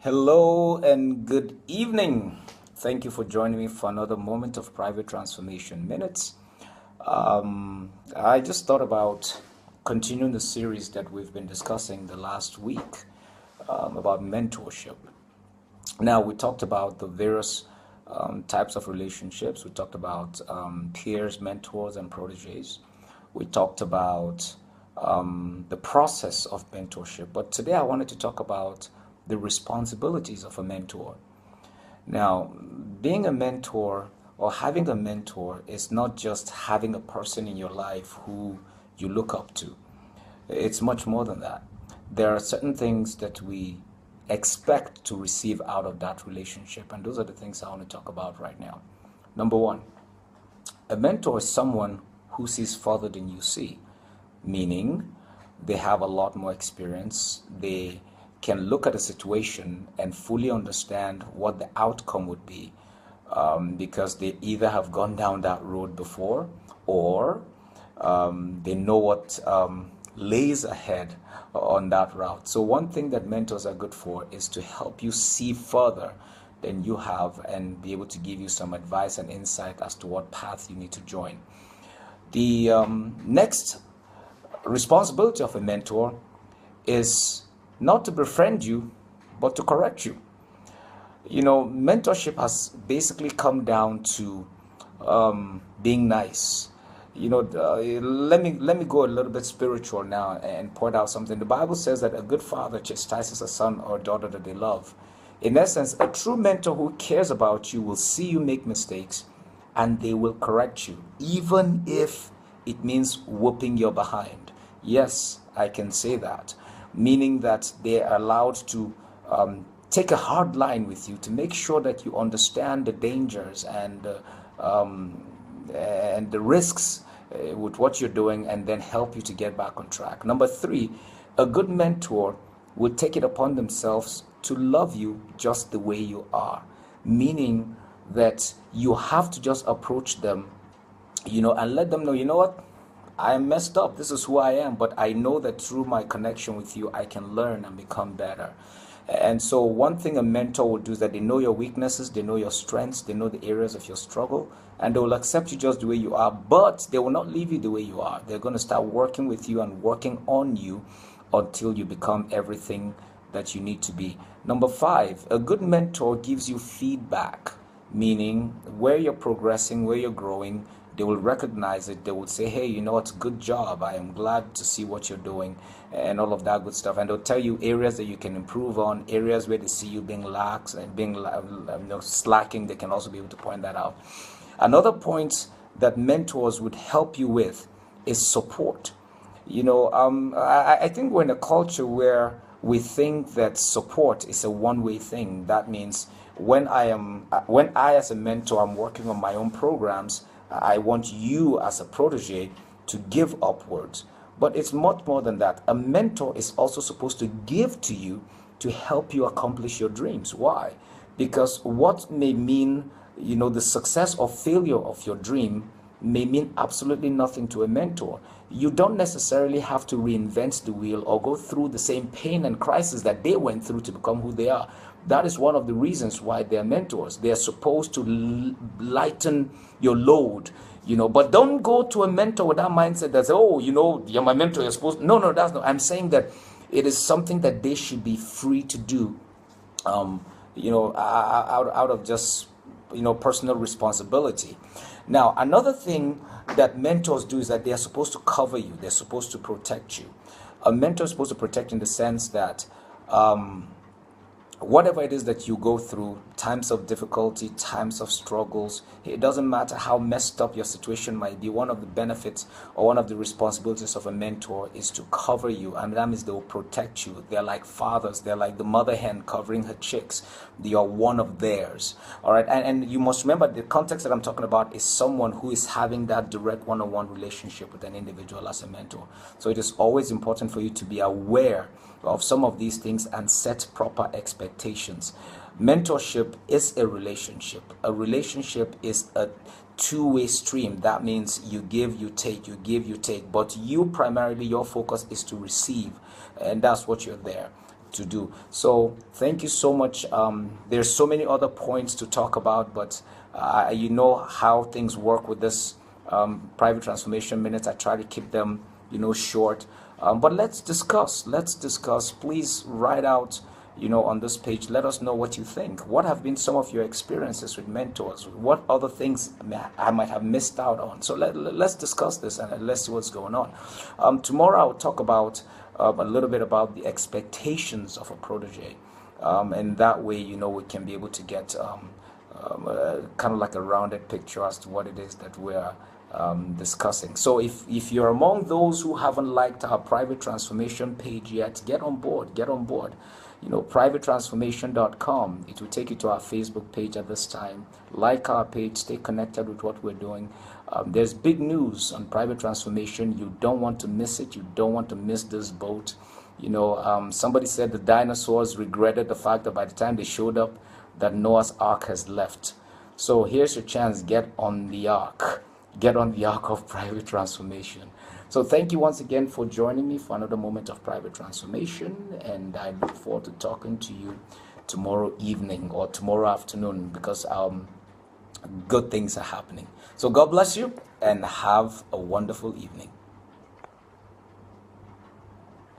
Hello and good evening. Thank you for joining me for another moment of Private Transformation Minutes. I just thought about continuing the series that we've been discussing the last week about mentorship. Now, we talked about the various types of relationships. We talked about peers, mentors, and proteges. We talked about the process of mentorship. But today I wanted to talk about the responsibilities of a mentor. Now, being a mentor or having a mentor is not just having a person in your life who you look up to. It's much more than that. There are certain things that we expect to receive out of that relationship, and those are the things I want to talk about right now. Number one, a mentor is someone who sees further than you see, meaning they have a lot more experience. They can look at a situation and fully understand what the outcome would be because they either have gone down that road before or they know what lays ahead on that route. So one thing that mentors are good for is to help you see further than you have and be able to give you some advice and insight as to what path you need to join. The next responsibility of a mentor is not to befriend you, but to correct you. You know, mentorship has basically come down to being nice. Let me go a little bit spiritual now and point out something. The Bible says that a good father chastises a son or daughter that they love. In essence, a true mentor who cares about you will see you make mistakes and they will correct you, even if it means whooping your behind. Yes, I can say that, meaning that they are allowed to take a hard line with you to make sure that you understand the dangers and the risks with what you're doing and then help you to get back on track. Number three, a good mentor would take it upon themselves to love you just the way you are, meaning that you have to just approach them, and let them know, you know what? I am messed up. This is who I am, but I know that through my connection with you, I can learn and become better. And so one thing a mentor will do is that they know your weaknesses, they know your strengths, they know the areas of your struggle, and they will accept you just the way you are, but they will not leave you the way you are. They're going to start working with you and working on you until you become everything that you need to be. Number five, a good mentor gives you feedback, meaning where you're progressing, where you're growing. They will recognize it. They will say, hey, you know what, good job. I am glad to see what you're doing and all of that good stuff. And they'll tell you areas that you can improve on, areas where they see you being lax and being slacking. They can also be able to point that out. Another point that mentors would help you with is support. I think we're in a culture where we think that support is a one-way thing. That means when I as a mentor, I'm working on my own programs, I want you as a protege to give upwards. But it's much more than that. A mentor is also supposed to give to you to help you accomplish your dreams. Why? Because what may mean, the success or failure of your dream may mean absolutely nothing to a mentor. You don't necessarily have to reinvent the wheel or go through the same pain and crisis that they went through to become who they are. That is one of the reasons why they're mentors. They're supposed to lighten your load, but don't go to a mentor with that mindset that's, oh, you're my mentor, you're supposed to. No, that's not. I'm saying that it is something that they should be free to do, out of just, personal responsibility. Now, another thing that mentors do is that they are supposed to cover you. They're supposed to protect you. A mentor is supposed to protect in the sense that whatever it is that you go through, times of difficulty, times of struggles, it doesn't matter how messed up your situation might be. One of the benefits or one of the responsibilities of a mentor is to cover you, and that means they will protect you. They're like fathers. They're like the mother hen covering her chicks. You are one of theirs. All right, and you must remember the context that I'm talking about is someone who is having that direct one-on-one relationship with an individual as a mentor. So it is always important for you to be aware of some of these things and set proper expectations. Mentorship is a relationship. A relationship is a two-way stream. That means you give, you take, but you primarily, your focus is to receive, and that's what you're there. to do. So thank you so much. There's so many other points to talk about, but you know how things work with this private transformation minutes. I try to keep them, short. But let's discuss. Let's discuss. Please write out, on this page. Let us know what you think. What have been some of your experiences with mentors? What other things I might have missed out on? So let's discuss this and let's see what's going on. Tomorrow I'll talk about a little bit about the expectations of a protege, and that way, we can be able to get kind of like a rounded picture as to what it is that we're discussing. So if you're among those who haven't liked our private transformation page yet, get on board. Privatetransformation.com. It will take you to our Facebook page at this time. Like our page, stay connected with what we're doing. There's big news on private transformation. You don't want to miss it. You don't want to miss this boat. Somebody said the dinosaurs regretted the fact that by the time they showed up, that Noah's Ark has left. So here's your chance. Get on the ark. Get on the ark of private transformation. So thank you once again for joining me for another moment of private transformation. And I look forward to talking to you tomorrow evening or tomorrow afternoon, because good things are happening. So God bless you and have a wonderful evening.